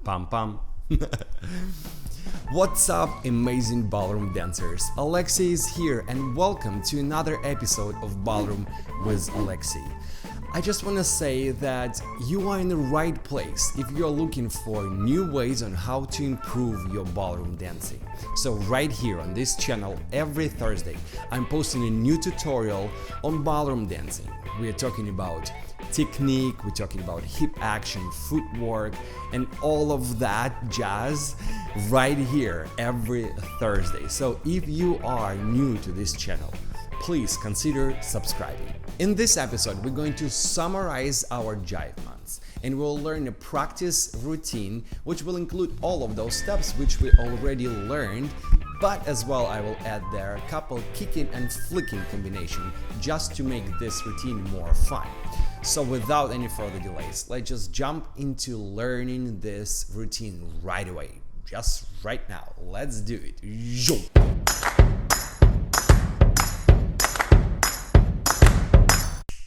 Pam pam. What's up, amazing ballroom dancers? Alexey is here and welcome to another episode of Ballroom with Alexey. I just want to say that you are in the right place if you're looking for new ways on how to improve your ballroom dancing. So right here on this channel every Thursday I'm posting a new tutorial on ballroom dancing. We are talking about technique, we're talking about hip action, footwork, and all of that jazz right here every Thursday. So if you are new to this channel, please consider subscribing. In this episode, we're going to summarize our JIVE months and we'll learn a practice routine which will include all of those steps which we already learned, but as well I will add there a couple kicking and flicking combination just to make this routine more fun. So without any further delays, let's just jump into learning this routine right away. Just right now. Let's do it.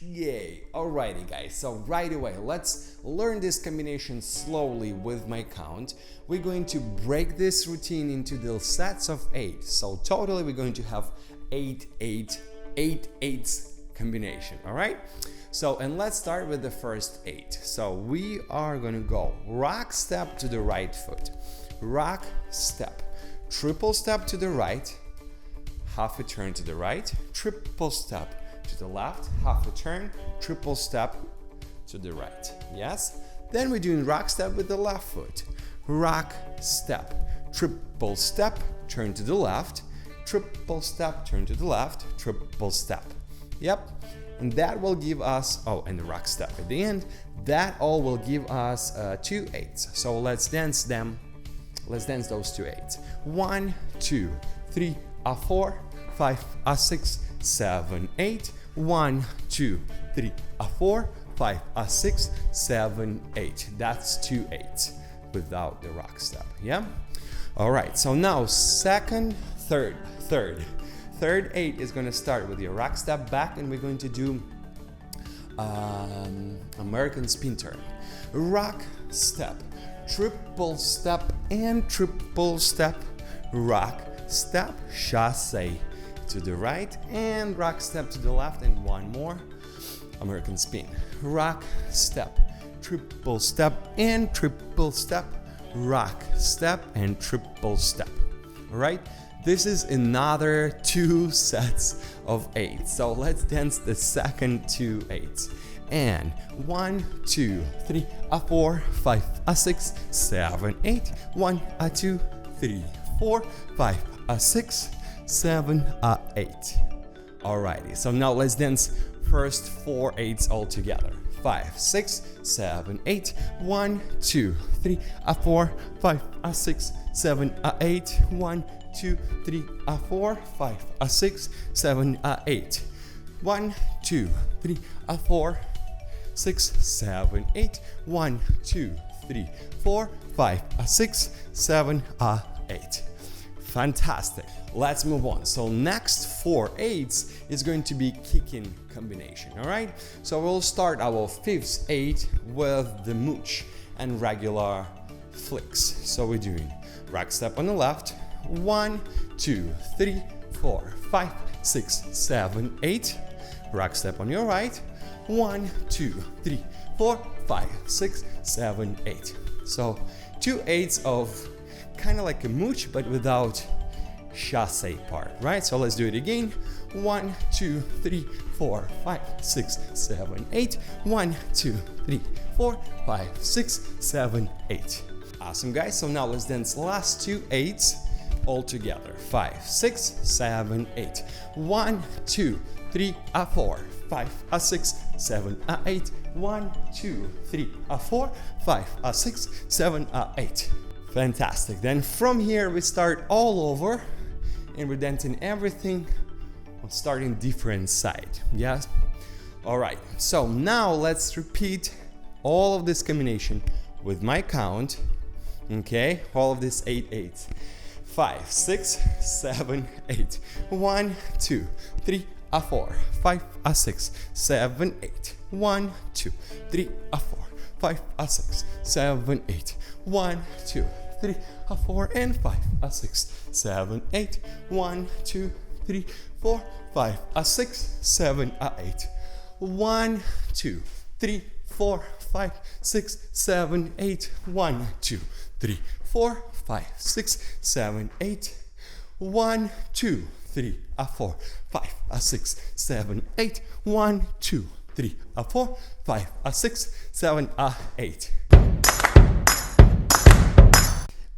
Yay! Alrighty guys, so right away let's learn this combination slowly with my count. We're going to break this routine into the sets of 8. So totally we're going to have 8 8s combination, alright? So, and let's start with the first 8. So we are going to go rock step to the right foot, rock step, triple step to the right, half a turn to the right, triple step to the left, half a turn, triple step to the right. Yes? Then we're doing rock step with the left foot, rock step, triple step, turn to the left, triple step, turn to the left, triple step. Yep. And that will give us, and the rock step at the end, that all will give us 2 8s. So let's dance them. Let's dance those 2 8s. 1, 2, 3, 4, 5, 6, 7, 8. 1, 2, 3, 4, 5, 6, 7, 8. That's 2 8s without the rock step. Yeah. All right. So now second, third. Third 8 is going to start with your rock step back, and we're going to do American spin turn. Rock step, triple step, and triple step, rock step, chassé to the right, and rock step to the left, and one more American spin. Rock step, triple step, and triple step, rock step, and triple step. All right? This is another 2 sets of 8. So let's dance the second 2 8s. And 1, 2, 3, 4, 5, 6, 7, 8. 1, 2, 3, 4, 5, 6, 7, 8. Alrighty, so now let's dance first 4 8s all together. 5, 6, 7, 8. 1, 2, 3, 4, 5, 6, 7, 8. 1, 2, 3, 4, 5, 6, 7, 8. 1, 2, 3, 4, 6, 7, 8. 1, 2, 3, 4, 5, 6, 7, 8. Fantastic. Let's move on. So next 4 8s is going to be kicking combination. All right. So we'll start our 5th 8 with the mooch and regular flicks. So we're doing rock step on the left. 1, 2, 3, 4, 5, 6, 7, 8. Rock step on your right. 1, 2, 3, 4, 5, 6, 7, 8. So 2 8s of kind of like a mooch but without chassé part, right? So let's do it again. 1, 2, 3, 4, 5, 6, 7, 8. 1, 2, 3, 4, 5, 6, 7, 8. Awesome, guys. So now let's dance last 2 8s all together. 5, 6, 7, 8. 1, 2, 3, 4, 5, 6, 7, 8. 1, 2, 3, 4, 5, 6, 7, 8. Fantastic. Then from here we start all over and we're dancing everything on starting different side. Yes? Alright, so now let's repeat all of this combination with my count. Okay, all of this 8 8s. 5, 6, 7, 8. 1, 2, 3, 4, 5, 6, 7, 8. 1, 2, 3, 4, 5, 6, 7, 8. 1, 2, 3, 4, and 5, 6, 7, 8. 1, 2, 3, 4, 5, 6, 7, 8. 1, 2, 3, 4, 5, 6, 7, 8. 1, 2, 3, 4, 5, 6, 7, 8. 1, 2, 3, 4, 5, 6, 7, 8. 1, 2, 3, 4, 5, 6, 7, 8.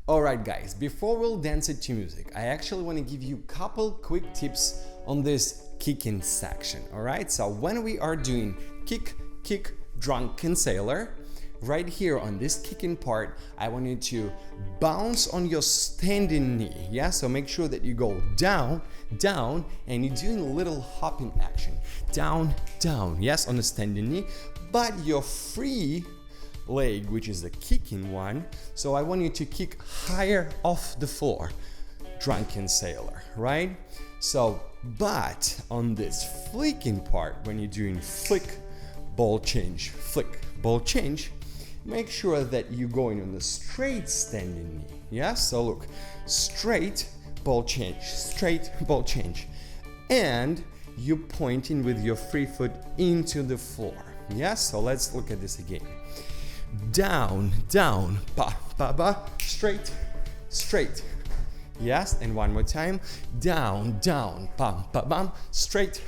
Alright guys, before we'll dance it to music, I actually want to give you a couple quick tips on this kicking section. Alright, so when we are doing kick, kick, drunken sailor, right here on this kicking part, I want you to bounce on your standing knee. Yeah, so make sure that you go down, down, and you're doing a little hopping action. Down, down, yes, on the standing knee, but your free leg, which is the kicking one, so I want you to kick higher off the floor. Drunken sailor, right? So, but on this flicking part, when you're doing flick, ball change, flick, ball change, make sure that you're going on the straight standing knee. Yeah, so look, straight, ball change, straight, ball change, and you're pointing with your free foot into the floor. Yeah, so let's look at this again. Down, down, ba, ba, ba, straight, straight. Yes, and one more time. Down, down, bam, ba, bam, straight,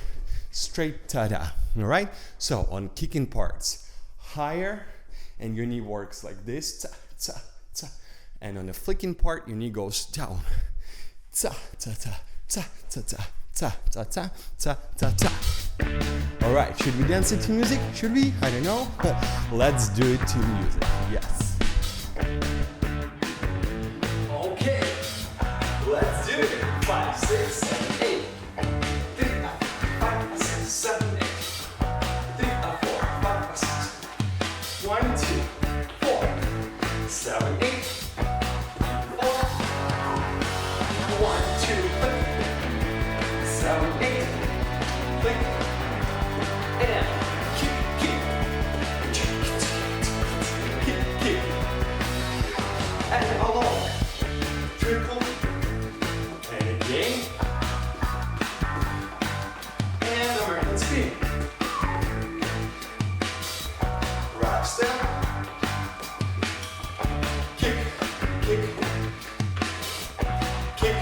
straight, ta-da. All right, so on kicking parts, higher, and your knee works like this, ta, ta, ta. And on the flicking part, your knee goes down, ta, ta, ta, ta, ta, ta, ta, ta, ta, ta, ta, ta. All right, should we dance it to music? Should we? I don't know, but let's do it to music. Yes. Okay, let's do it. 5, 6, 7, 8. 3, 5, 6, 7, 8. 3, 4, 5, 6. 1, 2, 4, 7, 8. 4. 1, 2, 3, 7, 8. Click. And kick, kick, kick, kick, and along, triple, and again, and American spin, rock step, kick, kick, kick, kick,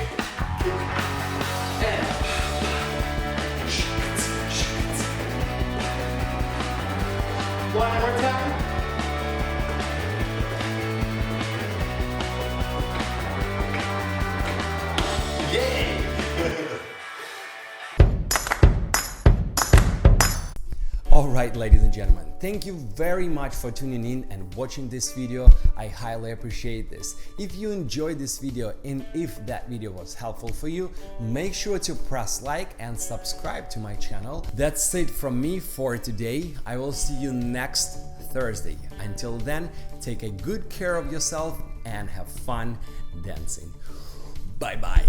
and one more time. Yay! Alright, ladies and gentlemen, thank you very much for tuning in and watching this video. I highly appreciate this. If you enjoyed this video and if that video was helpful for you, make sure to press like and subscribe to my channel. That's it from me for today. I will see you next Thursday. Until then, take a good care of yourself and have fun dancing. Bye bye.